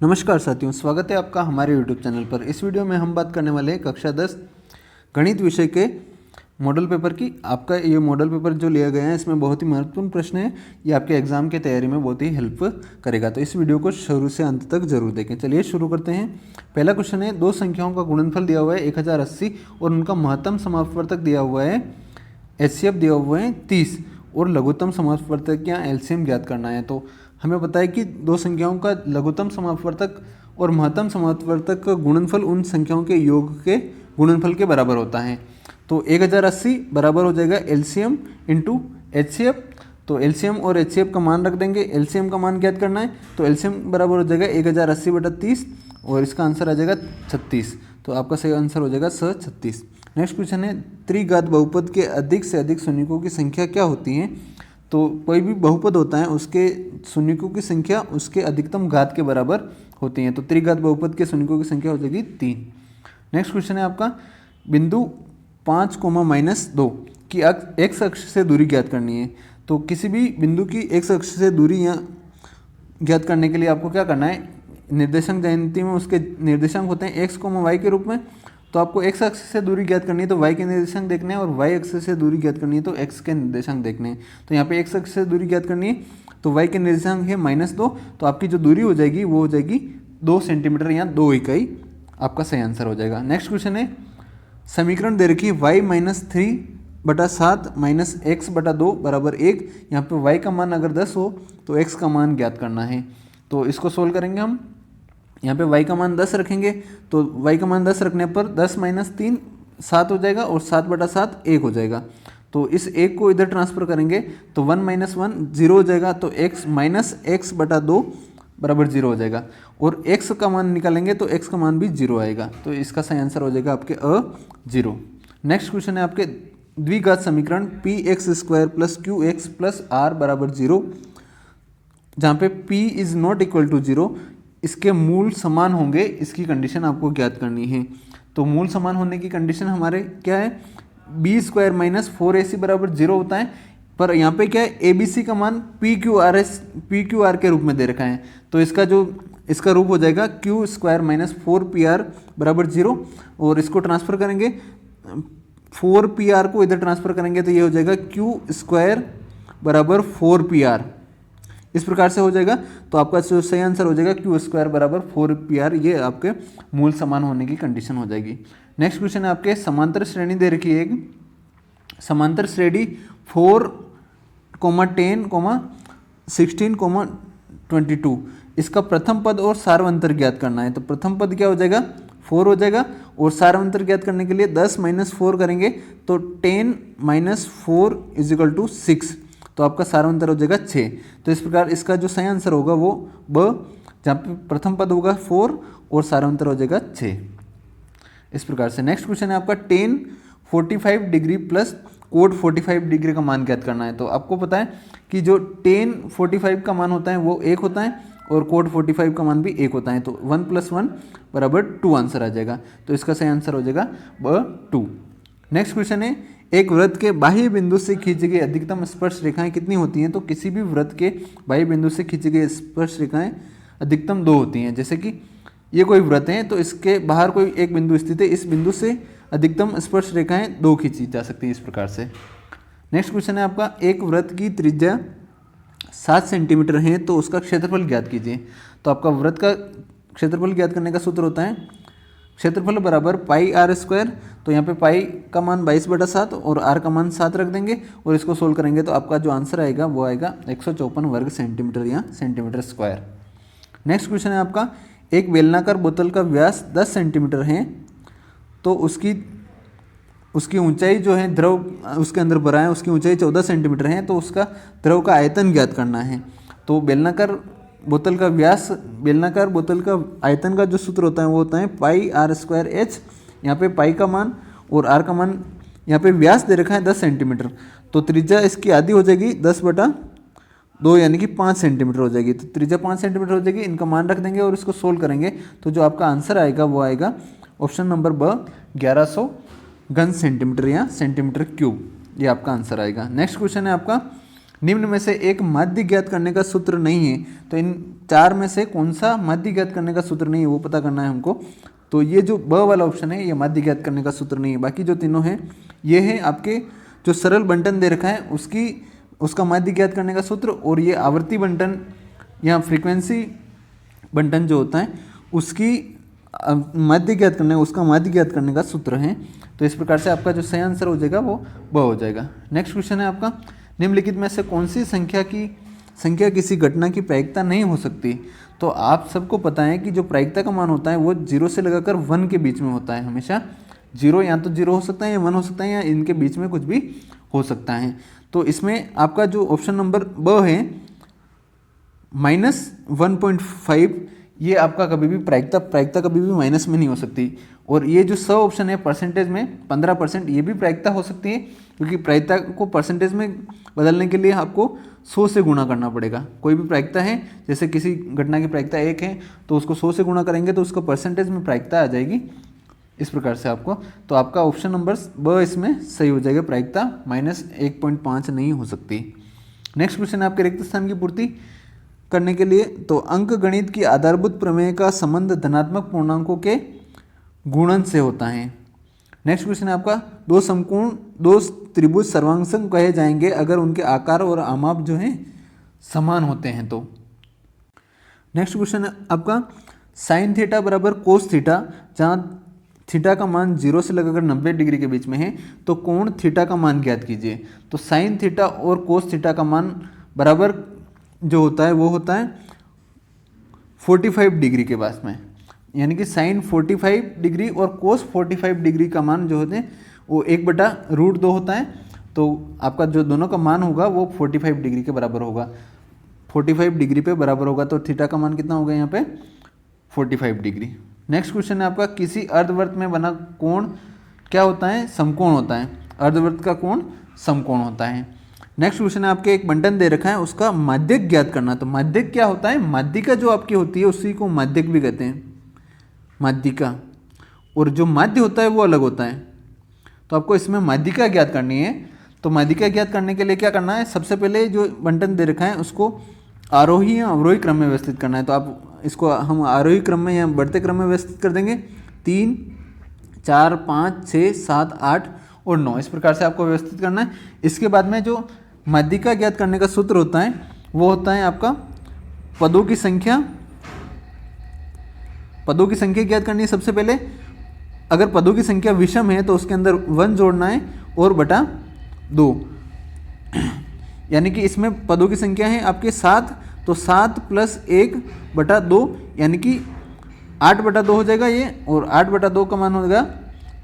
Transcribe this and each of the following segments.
नमस्कार साथियों, स्वागत है आपका हमारे YouTube चैनल पर। इस वीडियो में हम बात करने वाले हैं कक्षा 10 गणित विषय के मॉडल पेपर की। आपका ये मॉडल पेपर जो लिया गया है इसमें बहुत ही महत्वपूर्ण प्रश्न है, ये आपके एग्जाम की तैयारी में बहुत ही हेल्प करेगा। तो इस वीडियो को शुरू से अंत तक जरूर देखें। चलिए शुरू करते हैं। पहला क्वेश्चन है, दो संख्याओं का गुणनफल दिया हुआ है 1080 और उनका महत्तम समापवर्तक दिया हुआ है HCF दिया हुआ है 30 और लघुत्तम समापवर्तक या LCM ज्ञात करना है। तो हमें पता है कि दो संख्याओं का लघुत्तम समापवर्तक और महत्तम समापवर्तक का गुणनफल उन संख्याओं के योग के गुणनफल के बराबर होता है। तो 1080 बराबर हो जाएगा LCM इंटू HCF। तो LCM और HCF का मान रख देंगे। LCM का मान ज्ञात करना है तो LCM बराबर हो जाएगा 1080/30 और इसका आंसर आ जाएगा 36। तो आपका सही आंसर हो जाएगा 36। नेक्स्ट क्वेश्चन है, त्रिघात बहुपद के अधिक से अधिक शून्यकों की संख्या क्या होती है? तो कोई भी बहुपद होता है उसके शून्यकों की संख्या उसके अधिकतम घात के बराबर होती है। तो त्रिघात बहुपद के शून्यकों की संख्या हो जाएगी 3। नेक्स्ट क्वेश्चन है आपका, बिंदु 5, -2 की एक्स अक्ष से दूरी ज्ञात करनी है। तो किसी भी बिंदु की एक्स अक्ष से दूरी या ज्ञात करने के लिए आपको क्या करना है, निर्देशांक ज्यामिति में उसके निर्देशांक होते हैं x, y के रूप में। तो आपको x अक्ष से दूरी ज्ञात करनी है तो y के निर्देशांक देखने हैं और y अक्ष से दूरी ज्ञात करनी है तो x के निर्देशांक देखने हैं। तो यहाँ पे x अक्ष से दूरी ज्ञात करनी है तो y के निर्देशांक है -2। तो आपकी जो दूरी हो जाएगी वो हो जाएगी 2 सेंटीमीटर या 2 इकाई। आपका सही आंसर हो जाएगा। नेक्स्ट क्वेश्चन है, समीकरण दे रखी है y -3/7 -x/2 = 1। यहाँ पे y का मान अगर 10 हो तो x का मान ज्ञात करना है। तो इसको सोल्व करेंगे हम। यहाँ पे y का मान 10 रखेंगे तो y का मान 10 रखने पर 10 - 3 7 हो जाएगा और 7/7 1 हो जाएगा। तो इस 1 को इधर ट्रांसफर करेंगे तो 1 - 1 0 हो जाएगा। तो x -x/2 = 0 हो जाएगा और x का मान निकालेंगे तो x का मान भी 0 आएगा। तो इसका सही आंसर हो जाएगा आपके 0। नेक्स्ट क्वेश्चन है आपके, द्विघात समीकरण px² + qx + r = 0 जहाँ पे p is not equal to 0, इसके मूल समान होंगे, इसकी कंडीशन आपको ज्ञात करनी है। तो मूल समान होने की कंडीशन हमारे क्या है, b² - 4ac = 0 होता है। पर यहाँ पे क्या है, abc का मान PQR के रूप में दे रखा है। तो इसका रूप हो जाएगा q² - 4PR = 0 और इसको ट्रांसफर करेंगे 4PR को इधर ट्रांसफर करेंगे तो ये हो जाएगा q² = 4PR। इस प्रकार से हो जाएगा। तो आपका जो सही आंसर हो जाएगा q² = 4PR। ये आपके मूल समान होने की कंडीशन हो जाएगी। नेक्स्ट क्वेश्चन है आपके, समांतर श्रेणी दे रखी है एक, समांतर श्रेणी 4, 10, 16, 22। इसका प्रथम पद और सार्वंतर ज्ञात करना है। तो प्रथम पद क्या हो जाएगा, 4 हो जाएगा और सार्वंतर ज्ञात करने के लिए 10 - 4 करेंगे तो 10 - 4 = 6। तो आपका सार्वंतर हो जाएगा 6। तो इस प्रकार इसका जो सही आंसर होगा वो ब, जहाँ पे प्रथम पद होगा 4 और सार्वंतर हो जाएगा 6। इस प्रकार से नेक्स्ट क्वेश्चन है आपका, tan 45 degree plus coat 45 degree का मान ज्ञात करना है। तो आपको पता है कि जो tan 45 का मान होता है वो 1 होता है और कोट 45 का मान भी 1 होता है। तो 1 + 1 = 2 आंसर आ जाएगा। तो इसका सही आंसर हो जाएगा ब 2। नेक्स्ट क्वेश्चन है, एक वृत्त के बाह्य बिंदु से खींची गई अधिकतम स्पर्श रेखाएं कितनी होती हैं? तो किसी भी वृत्त के बाह्य बिंदु से खींची गई स्पर्श रेखाएं अधिकतम 2 होती हैं। जैसे कि ये कोई वृत्त है तो इसके बाहर कोई एक बिंदु स्थित है, इस बिंदु से अधिकतम स्पर्श रेखाएं 2 खींची जा सकती हैं इस प्रकार से। नेक्स्ट क्वेश्चन है आपका, एक वृत्त की त्रिज्या 7 सेंटीमीटर है तो उसका क्षेत्रफल ज्ञात कीजिए। तो आपका वृत्त का क्षेत्रफल ज्ञात करने का सूत्र होता है क्षेत्रफल बराबर πr²। तो यहाँ पे पाई का मान 22/7 और r का मान 7 रख देंगे और इसको सोल्व करेंगे तो आपका जो आंसर आएगा वो आएगा 154 वर्ग सेंटीमीटर या सेंटीमीटर स्क्वायर। नेक्स्ट क्वेश्चन है आपका, एक बेलनाकार बोतल का व्यास 10 सेंटीमीटर है तो उसकी ऊंचाई जो है, द्रव उसके अंदर भरा है उसकी ऊंचाई 14 सेंटीमीटर है तो उसका द्रव का आयतन ज्ञात करना है। तो बेलनाकार बोतल का व्यास, बेलनाकार बोतल का आयतन का जो सूत्र होता है वो होता है πr²h। यहाँ पे पाई का मान और r का मान, यहाँ पे व्यास दे रखा है 10 सेंटीमीटर तो त्रिज्या इसकी आधी हो जाएगी 10/2 यानी कि 5 सेंटीमीटर हो जाएगी। तो त्रिज्या 5 सेंटीमीटर हो जाएगी, इनका मान रख देंगे और इसको सोल्व करेंगे तो जो आपका आंसर आएगा वो आएगा ऑप्शन नंबर ब 1100 घन सेंटीमीटर या सेंटीमीटर क्यूब। ये आपका आंसर आएगा। नेक्स्ट क्वेश्चन है आपका, निम्न में से एक माध्य ज्ञात करने का सूत्र नहीं है। तो इन 4 में से कौन सा माध्य ज्ञात करने का सूत्र नहीं है वो पता करना है हमको। तो ये जो ब वाला ऑप्शन है ये माध्य ज्ञात करने का सूत्र नहीं है। बाकी जो तीनों हैं ये है आपके जो सरल बंटन दे रखा है उसका माध्य ज्ञात करने का सूत्र, और ये आवर्ती बंटन या फ्रीक्वेंसी बंटन जो होता है उसकी माध्य ज्ञात करने का सूत्र है। तो इस प्रकार से आपका जो सही आंसर हो जाएगा वो ब हो जाएगा। नेक्स्ट क्वेश्चन है आपका, निम्नलिखित में से कौन सी संख्या किसी घटना की प्रायिकता नहीं हो सकती। तो आप सबको पता है कि जो प्रायिकता का मान होता है वो 0 से लगाकर 1 के बीच में होता है हमेशा। 0 या तो 0 हो सकता है या 1 हो सकता है या इनके बीच में कुछ भी हो सकता है। तो इसमें आपका जो ऑप्शन नंबर ब है -1.5, ये आपका कभी भी प्रायिकता कभी भी माइनस में नहीं हो सकती। और ये जो स ऑप्शन है परसेंटेज में 15%, ये भी प्रायिकता हो सकती है, क्योंकि प्रायिकता को परसेंटेज में बदलने के लिए आपको 100 से गुणा करना पड़ेगा। कोई भी प्रायिकता है, जैसे किसी घटना की प्रायिकता 1 है तो उसको 100 से गुणा करेंगे तो उसका परसेंटेज में प्रायिकता आ जाएगी इस प्रकार से आपको। तो आपका ऑप्शन नंबर ब इसमें सही हो जाएगा, प्रायिकता -1.5 नहीं हो सकती। नेक्स्ट क्वेश्चन है आपके रिक्त स्थान की पूर्ति करने के लिए। तो अंक गणित की आधारभूत प्रमेय का संबंध धनात्मक पूर्णांकों के गुणन से होता है। नेक्स्ट क्वेश्चन है आपका, दो त्रिभुज सर्वांगसम कहे जाएंगे अगर उनके आकार और आमाप जो हैं समान होते हैं तो। नेक्स्ट क्वेश्चन है आपका, साइन थीटा बराबर कोस थीटा, जहाँ थीटा का मान 0 से लगाकर 90 डिग्री के बीच में है, तो कोण थीटा का मान ज्ञात कीजिए। तो साइन थीटा और कोस थीटा का मान बराबर जो होता है वो होता है 45 डिग्री के पास में, यानी कि साइन 45 डिग्री और कोस 45 डिग्री का मान जो होते हैं वो 1/√2 होता है। तो आपका जो दोनों का मान होगा वो 45 डिग्री के बराबर होगा, 45 डिग्री पे बराबर होगा। तो थीटा का मान कितना होगा यहाँ पे 45 डिग्री। नेक्स्ट क्वेश्चन है आपका, किसी अर्धवृत्त में बना कोण क्या होता है, समकोण होता है। अर्धवृत्त का कोण समकोण होता है। नेक्स्ट क्वेश्चन है आपके, एक बंटन दे रखा है उसका माध्यक ज्ञात करना। तो माध्यक क्या होता है, माध्यिका जो आपकी होती है उसी को माध्यक भी कहते हैं, माध्यिका। और जो माध्य होता है वो अलग होता है। तो आपको इसमें माध्यिका ज्ञात करनी है। तो माध्यिका ज्ञात करने के लिए क्या करना है, सबसे पहले जो बंटन दे रखा है उसको आरोही या अवरोही क्रम में व्यवस्थित करना है। तो आप इसको हम आरोही क्रम में या बढ़ते क्रम में व्यवस्थित कर देंगे। 3, 4, 5, 6, 7, 8 और 9 इस प्रकार से आपको व्यवस्थित करना है। इसके बाद में जो माध्यिका ज्ञात करने का सूत्र होता है वो होता है आपका पदों की संख्या ज्ञात करनी है। सबसे पहले अगर पदों की संख्या विषम है तो उसके अंदर 1 जोड़ना है और बटा 2, यानी कि इसमें पदों की संख्या है आपके 7, तो 7 + 1/2 यानी कि 8/2 हो जाएगा ये, और 8/2 का मान हो जाएगा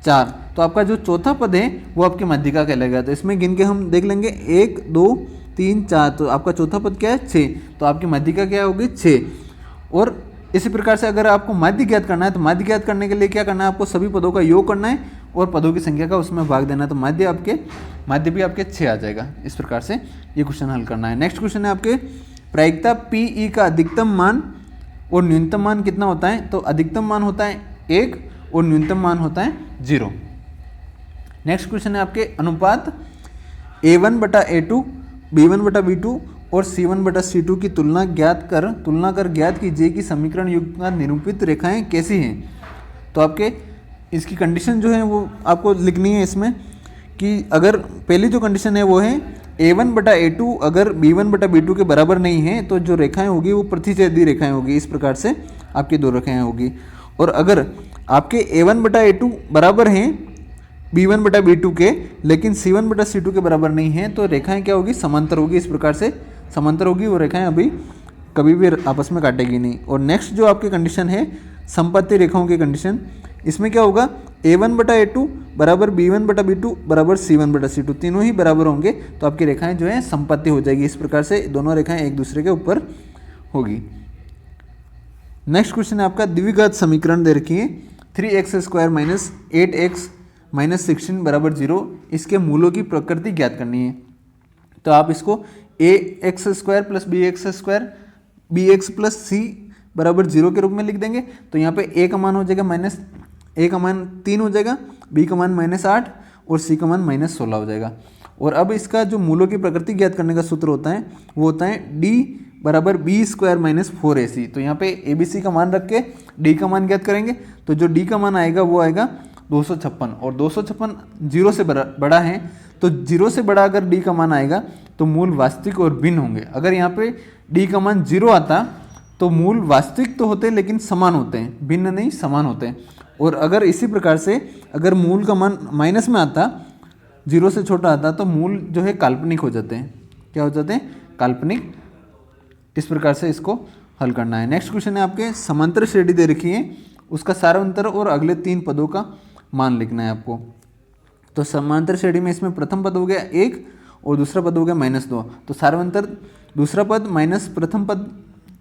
4। तो आपका जो चौथा पद है वो आपकी माध्यिका कहलाएगा। तो इसमें गिन के हम देख लेंगे 1, 2, 3, 4, तो आपका चौथा पद क्या है 6, तो आपकी माध्यिका क्या होगी 6। और इसी प्रकार से अगर आपको माध्य ज्ञात करना है तो माध्य ज्ञात करने के लिए क्या करना है, आपको सभी पदों का योग करना है और पदों की संख्या का उसमें भाग देना है। तो माध्य भी आपके 6 आ जाएगा। इस प्रकार से ये क्वेश्चन हल करना है। नेक्स्ट क्वेश्चन है आपके, प्रायिकता PE का अधिकतम मान और न्यूनतम मान कितना होता है। तो अधिकतम मान होता है 1 और न्यूनतम मान होता है 0। नेक्स्ट क्वेश्चन है आपके, अनुपात A1/A2, B1/B2 और C1/C2 की तुलना कर ज्ञात कीजिए कि समीकरण युक्त का निरूपित रेखाएं कैसी हैं। तो आपके इसकी कंडीशन जो है वो आपको लिखनी है इसमें, कि अगर पहली जो कंडीशन है वो है A1/A2 अगर B1/B2 के बराबर नहीं है तो जो रेखाएं होगी वो प्रतिच्छेदी रेखाएं होगी। इस प्रकार से आपकी 2 रेखाएं होगी। और अगर आपके A1/A2 बराबर हैं B1/B2 के, लेकिन C1/C2 के बराबर नहीं है, तो रेखाएं क्या होगी, समांतर होगी। इस प्रकार से समांतर होगी, वो रेखाएं अभी कभी भी आपस में काटेगी नहीं। और नेक्स्ट जो आपकी कंडीशन है संपत्ति रेखाओं की कंडीशन, इसमें क्या होगा, A1/A2 बराबर B1/B2 बराबर C1/C2, तीनों ही बराबर होंगे तो आपकी रेखाएं जो है संपत्ति हो जाएगी। इस प्रकार से दोनों रेखाएं एक दूसरे के ऊपर होगी। नेक्स्ट क्वेश्चन है आपका, द्विघात समीकरण दे रखी है 3x² - 8x - 16 = 0, इसके मूलों की प्रकृति ज्ञात करनी है। तो आप इसको ax² + bx + c = 0 के रूप में लिख देंगे। तो यहाँ पे a का मान हो जाएगा -a का मान 3 हो जाएगा, b का मान -8 और c का मान -16 हो जाएगा। और अब इसका जो मूलों की प्रकृति ज्ञात करने का सूत्र होता है वो होता है d बराबर बी स्क्वायर माइनस 4ac। तो यहाँ पे ABC का मान रख के d का मान ज्ञात करेंगे। तो जो d का मान आएगा वो आएगा 256, और 256 जीरो से बड़ा है, तो जीरो से बड़ा अगर d का मान आएगा तो मूल वास्तविक और भिन्न होंगे। अगर यहाँ पे d का मान 0 आता तो मूल वास्तविक तो होते लेकिन समान होते हैं, भिन्न नहीं समान होते हैं। और अगर इसी प्रकार से अगर मूल का मान माइनस में आता, 0 से छोटा आता, तो मूल जो है काल्पनिक हो जाते हैं। क्या हो जाते हैं? काल्पनिक। इस प्रकार से इसको हल करना है। नेक्स्ट क्वेश्चन है आपके समांतर श्रेणी दे रखी है, उसका सारांतर और अगले 3 पदों का मान लिखना है आपको। तो समांतर श्रेणी में इसमें प्रथम पद हो गया 1 और दूसरा पद हो गया -2। तो सारांतर दूसरा पद माइनस प्रथम पद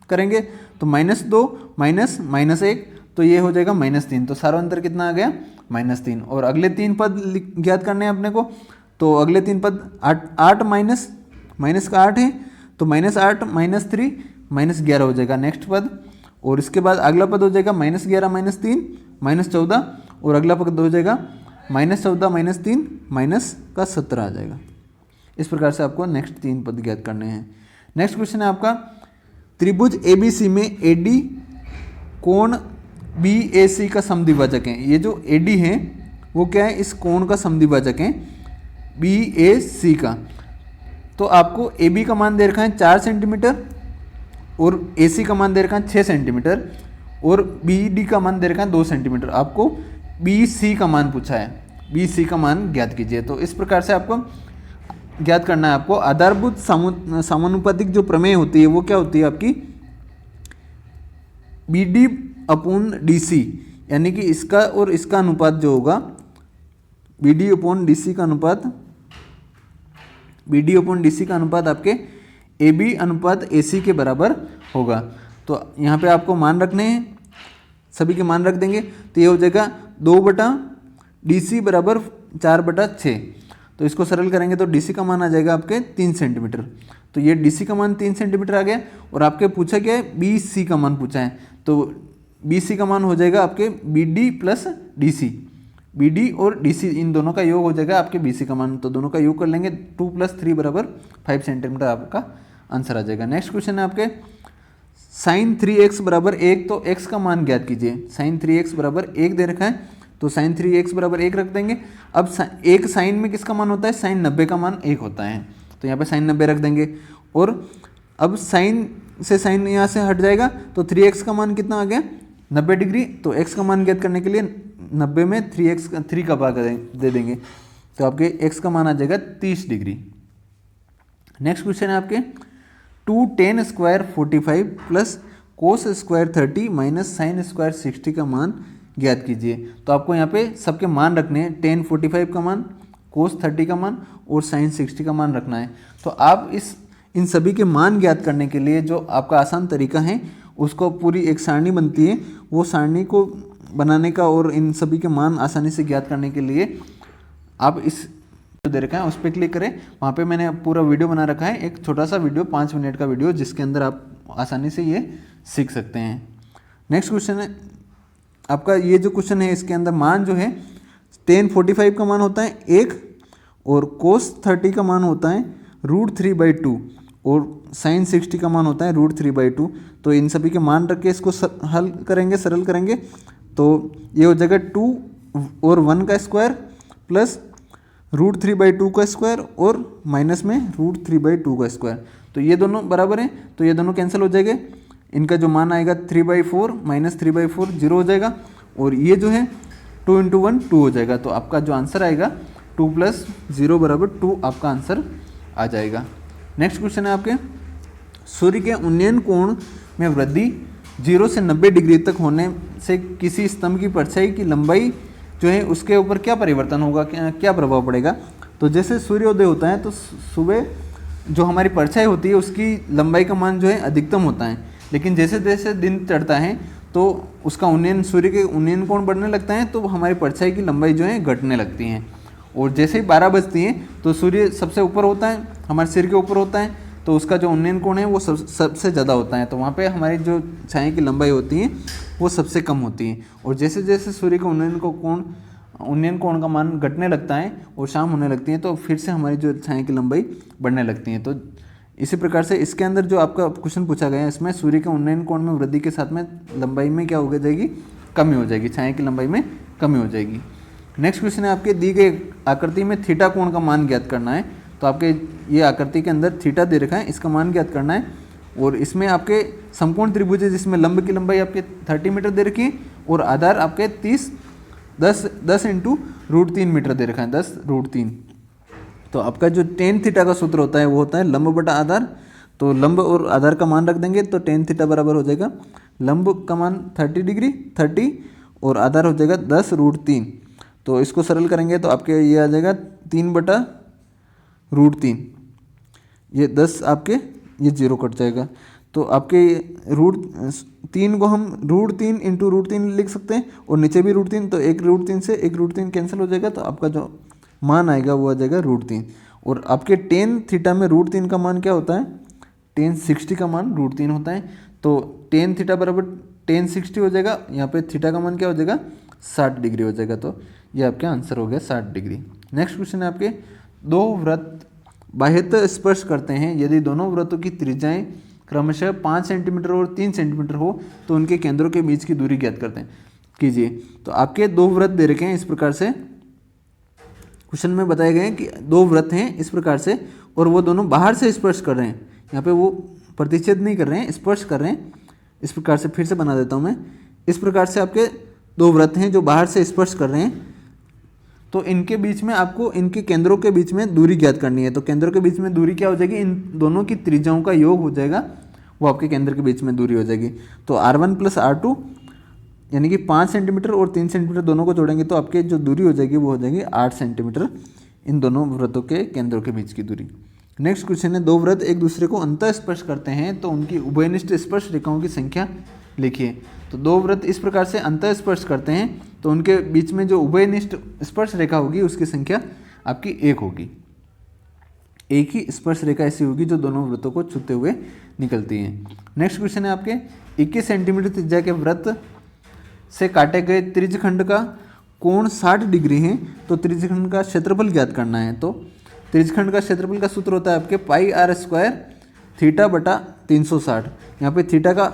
करेंगे तो -2 माइनस -1, तो ये हो जाएगा -3। तो सारांतर कितना आ गया? -3। और अगले 3 पद ज्ञात करने हैं अपने को। तो अगले 3 पद 8 माइनस का 8 है, तो -8 -3 -11 हो जाएगा नेक्स्ट पद। और इसके बाद अगला पद हो जाएगा -11 -3 -14, और अगला पद हो जाएगा -14 -3 -17 आ जाएगा। इस प्रकार से आपको नेक्स्ट 3 पद ज्ञात करने हैं। नेक्स्ट क्वेश्चन है आपका त्रिभुज ABC में AD कोण BAC का समद्विभाजक है। ये जो AD है वो क्या है? इस कोण का समद्विभाजक है BAC का। तो आपको AB का मान दे रखा है 4 सेंटीमीटर और AC का मान दे रखा है 6 सेंटीमीटर और BD का मान दे रखा है 2 सेंटीमीटर। आपको BC का मान पूछा है, BC का मान ज्ञात कीजिए। तो इस प्रकार से आपको ज्ञात करना है। आपको आधारभूत समानुपातिक जो प्रमेय होती है वो क्या होती है आपकी? BD/DC, यानी कि इसका और इसका अनुपात जो होगा BD/DC का अनुपात, BD/DC का अनुपात आपके AB अनुपात AC के बराबर होगा। तो यहाँ पे आपको मान रखने हैं, सभी के मान रख देंगे। तो ये हो जाएगा 2/DC बराबर 4/6। तो इसको सरल करेंगे तो DC का मान आ जाएगा आपके 3 सेंटीमीटर। तो ये DC का मान 3 सेंटीमीटर आ गया। और आपके पूछा गया है BC का मान पूछा है, तो BC का मान हो जाएगा आपके BD प्लस DC। BD और DC इन दोनों का योग हो जाएगा आपके BC का मान। तो दोनों का योग कर लेंगे, 2 + 3 बराबर 5 सेंटीमीटर आपका आंसर आ जाएगा। नेक्स्ट क्वेश्चन है आपके sin 3x बराबर 1। तो x का मान ज्ञात कीजिए। sin 3x बराबर 1 दे रखा है, तो sin 3x बराबर 1 रख देंगे। अब एक साइन में किसका मान होता है? sin 90 का मान 1 होता है, तो यहाँ पे sin 90 रख देंगे। और अब साइन से साइन यहाँ से हट जाएगा, तो 3x का मान कितना आ गया? 90 डिग्री। तो x का मान ज्ञात करने के लिए 90 में 3 का भाग दे देंगे, तो आपके x का मान आ जाएगा 30 डिग्री। नेक्स्ट क्वेश्चन है आपके 2 tan square 45 plus cos square 30 minus sine square 60 का मान ज्ञात कीजिए। तो आपको यहाँ पे सबके मान रखने हैं, tan 45 का मान, cos 30 का मान और sin 60 का मान रखना है। तो आप इन सभी के मान ज्ञात करने के लिए जो आपका आसान तरीका है, उसको पूरी एक सारणी बनती है, वो सारणी को बनाने का और इन सभी के मान आसानी से ज्ञात करने के लिए आप इस जो दे रखा है उस पर क्लिक करें। वहाँ पे मैंने पूरा वीडियो बना रखा है, एक छोटा सा वीडियो 5 मिनट का वीडियो, जिसके अंदर आप आसानी से ये सीख सकते हैं। नेक्स्ट क्वेश्चन है आपका, ये जो क्वेश्चन है इसके अंदर मान जो है tan 45 का मान होता है 1 और cos 30 का मान होता है √3/2 और sin 60 का मान होता है √3/2। तो इन सभी के मान रख के इसको हल करेंगे, सरल करेंगे। तो ये हो जाएगा 2 और 1 का स्क्वायर प्लस √3/2 का स्क्वायर और माइनस में √3/2 का स्क्वायर। तो ये दोनों बराबर हैं, तो ये दोनों कैंसिल हो जाएंगे। इनका जो मान आएगा 3/4 माइनस 3/4 0 हो जाएगा, और ये जो है 2 × 1 2 हो जाएगा। तो आपका जो आंसर आएगा 2 + 0 बराबर 2 आपका आंसर आ जाएगा। नेक्स्ट क्वेश्चन है आपके सूर्य के उन्नयन कोण में वृद्धि 0 से 90 डिग्री तक होने से किसी स्तंभ की परछाई की लंबाई जो है उसके ऊपर क्या परिवर्तन होगा, क्या प्रभाव पड़ेगा। तो जैसे सूर्योदय होता है तो सुबह जो हमारी परछाई होती है उसकी लंबाई का मान जो है अधिकतम होता है, लेकिन जैसे जैसे दिन चढ़ता है तो उसका उन्नयन, सूर्य के उन्नयन कोण बढ़ने लगता है, तो हमारी परछाई की लंबाई जो है घटने लगती है। और जैसे ही 12 बजती हैं तो सूर्य सबसे ऊपर होता है, हमारे सिर के ऊपर होता है, तो उसका जो उन्नयन कोण है वो सबसे ज़्यादा होता है। तो वहाँ पे हमारी जो छाया की लंबाई होती है वो सबसे कम होती है। और जैसे जैसे सूर्य का उन्नयन का कोण उन्नयन कोण का मान घटने लगता है और शाम होने लगती है तो फिर से हमारी जो छाया की लंबाई बढ़ने लगती है। तो इसी प्रकार से इसके अंदर जो आपका क्वेश्चन पूछा गया है इसमें सूर्य के उन्नयन कोण में वृद्धि के साथ में लंबाई में क्या हो जाएगी, कमी हो जाएगी, छाया की लंबाई में कमी हो जाएगी। नेक्स्ट क्वेश्चन है आपके दी गई आकृति में थीटा कोण का मान ज्ञात करना है। तो आपके ये आकृति के अंदर थीटा दे रखा है, इसका मान ज्ञात करना है। और इसमें आपके समकोण त्रिभुज है जिसमें लंब की लंबाई आपके 30 मीटर दे रखी है और आधार आपके 10 इंटू √3 मीटर दे रखा है, 10√3। तो आपका जो टेन थीटा का सूत्र होता है वो होता है लंब बटा आधार। तो लंब और आधार का मान रख देंगे तो टेन थीटा बराबर हो जाएगा लंब का मान 30 डिग्री 30 और आधार हो जाएगा 10√3। तो इसको सरल करेंगे तो आपके ये आ जाएगा 3/√3, ये 10 आपके ये 0 कट जाएगा। तो आपके √3 को हम √3 इंटू √3 लिख सकते हैं और नीचे भी √3, तो एक √3 से एक √3 कैंसिल हो जाएगा तो आपका जो मान आएगा वो आ जाएगा √3। और आपके टेन थीटा में √3 का मान क्या होता है, टेन 60 का मान √3 होता है। तो टेन थीटा बराबर टेन 60 हो जाएगा, यहाँ पे थीटा का मान क्या हो जाएगा 60 डिग्री हो जाएगा। तो ये आपका आंसर हो गया 60 डिग्री। नेक्स्ट क्वेश्चन है आपके दो वृत्त बाह्यतः स्पर्श करते हैं, यदि दोनों वृत्तों की त्रिज्याएं क्रमशः 5 सेंटीमीटर और 3 सेंटीमीटर हो तो उनके केंद्रों के बीच की दूरी ज्ञात करते हैं कीजिए। तो आपके दो वृत्त दे रखे हैं इस प्रकार से, क्वेश्चन में बताए गए हैं कि दो वृत्त हैं इस प्रकार से और वो दोनों बाहर से स्पर्श कर रहे हैं, यहाँ पे वो प्रतिच्छेद नहीं कर रहे हैं, स्पर्श कर रहे हैं। इस प्रकार से फिर से बना देता हूँ मैं, इस प्रकार से आपके दो वृत्त हैं जो बाहर से स्पर्श कर रहे हैं। तो इनके बीच में आपको इनके केंद्रों के बीच में दूरी ज्ञात करनी है। तो केंद्रों के बीच में दूरी क्या हो जाएगी, इन दोनों की त्रिज्याओं का योग हो जाएगा, वो आपके केंद्र के बीच में दूरी हो जाएगी। तो R1 + R2 यानी कि 5 सेंटीमीटर और 3 सेंटीमीटर दोनों को जोड़ेंगे तो आपके जो दूरी हो जाएगी वो हो जाएगी 8 सेंटीमीटर, इन दोनों वृत्तों के केंद्रों के बीच की दूरी। नेक्स्ट क्वेश्चन है दो वृत्त एक दूसरे को अंतः स्पर्श करते हैं तो उनकी उभयनिष्ठ स्पर्श रेखाओं की संख्या लिखिए। तो दो वृत्त इस प्रकार से अंतः स्पर्श करते हैं तो उनके बीच में जो उभयनिष्ठ स्पर्श रेखा होगी उसकी संख्या आपकी 1 होगी। एक ही स्पर्श रेखा ऐसी होगी जो दोनों वृत्तों को छूते हुए निकलती है। नेक्स्ट क्वेश्चन है आपके 21 सेंटीमीटर त्रिज्या के वृत्त से काटे गए त्रिज्यखंड का कोण 60 डिग्री है तो त्रिज्यखंड का क्षेत्रफल ज्ञात करना है। तो त्रिज्यखंड का क्षेत्रफल का सूत्र होता है आपके πr² θ/360। यहाँ पे थीटा क्या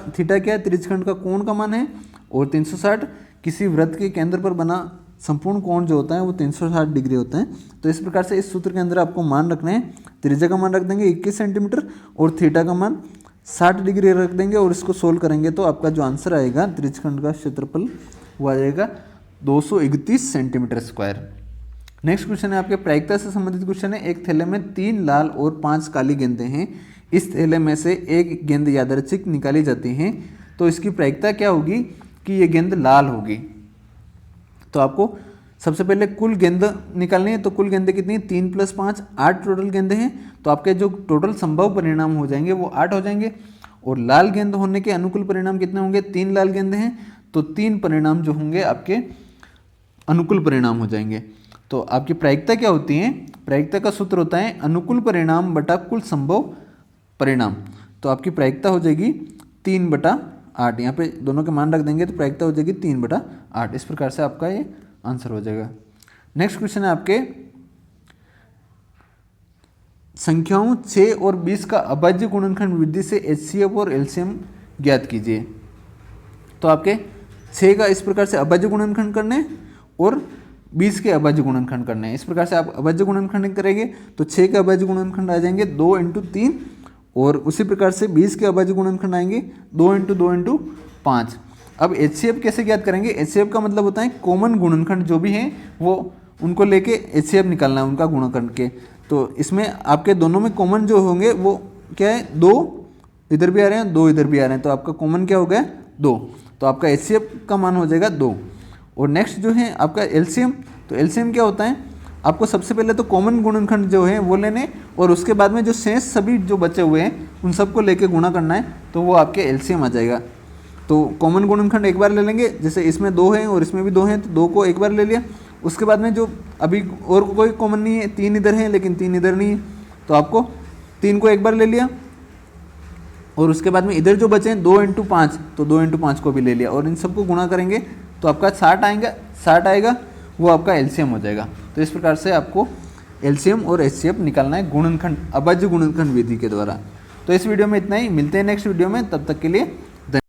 है, त्रिज्यखंड का कोण का मान है और 360 किसी वृत्त के केंद्र पर बना संपूर्ण कोण जो होता है वो 360 डिग्री होता है। तो इस प्रकार से इस सूत्र के अंदर आपको मान रखना है, त्रिज्या का मान रख देंगे 21 सेंटीमीटर और थीटा का मान 60 डिग्री रख देंगे और इसको सोल्व करेंगे तो आपका जो आंसर आएगा त्रिज्यखंड का क्षेत्रफल वो आ जाएगा 231 सेंटीमीटर स्क्वायर। नेक्स्ट क्वेश्चन है आपके प्रायिकता से संबंधित क्वेश्चन है। एक थैले में 3 लाल और 5 काली गेंदें हैं, इस थैले में से एक गेंद यादृच्छिक निकाली जाती है तो इसकी प्रायिकता क्या होगी कि ये गेंद लाल होगी। तो आपको सबसे पहले कुल गेंद निकालनी है। तो कुल गेंदें कितनी, 3 + 5 8 टोटल गेंदें हैं। तो आपके जो टोटल संभव परिणाम हो जाएंगे वो 8 हो जाएंगे। और लाल गेंद होने के अनुकूल परिणाम कितने होंगे, 3 लाल गेंदें हैं तो 3 परिणाम जो होंगे आपके अनुकूल परिणाम हो जाएंगे। तो आपकी प्रायिकता क्या होती है, प्रायिकता का सूत्र होता है अनुकूल परिणाम बटा कुल संभव परिणाम। तो आपकी प्रायिकता हो जाएगी 3/8, यहाँ पे दोनों के मान रख देंगे तो प्रायिकता हो जाएगी 3/8। इस प्रकार से आपका ये आंसर हो जाएगा। नेक्स्ट क्वेश्चन है आपके संख्याओं 6 और 20 का अभाज्य गुणनखंड विधि से HCF और LCM ज्ञात कीजिए। तो आपके 6 का इस प्रकार से अभाज्य गुणनखंड करने हैं और 20 के अभाज्य गुणनखंड करने हैं। इस प्रकार से आप अभाज्य गुणनखंड करेंगे तो 6 के अभाज्य गुणनखंड आ जाएंगे 2 × 3 और उसी प्रकार से 20 के अभाज्य गुणनखंड आएंगे 2 × 2 × 5। अब HCF कैसे ज्ञात करेंगे, HCF का मतलब होता है कॉमन गुणनखंड जो भी हैं वो उनको लेके HCF निकालना है उनका गुणनखंड के। तो इसमें आपके दोनों में कॉमन जो होंगे वो क्या है, 2 इधर भी आ रहे हैं 2 इधर भी आ रहे हैं तो आपका कॉमन क्या हो गया 2। तो आपका HCF का मान हो जाएगा 2। और नेक्स्ट जो है आपका LCM, तो LCM क्या होता है, आपको सबसे पहले तो कॉमन गुणनखंड जो है वो लेने और उसके बाद में जो शेष सभी जो बचे हुए हैं उन सबको लेके गुणा करना है तो वो आपके LCM आ जाएगा। तो कॉमन गुणनखंड एक बार ले लेंगे, जैसे इसमें 2 हैं और इसमें भी 2 हैं तो 2 को एक बार ले लिया। उसके बाद में जो अभी और कोई कॉमन नहीं है, 3 इधर हैं लेकिन 3 इधर नहीं है तो आपको 3 को एक बार ले लिया। और उसके बाद में इधर जो बचे हैं 2 × 5 तो 2 × 5 को भी ले लिया और इन सबको गुणा करेंगे तो आपका 60 आएगा वो आपका एलसीएम हो जाएगा। तो इस प्रकार से आपको एलसीएम और एचसीएफ निकालना है गुणनखंड अभाज्य गुणनखंड विधि के द्वारा। तो इस वीडियो में इतना ही, मिलते हैं नेक्स्ट वीडियो में, तब तक के लिए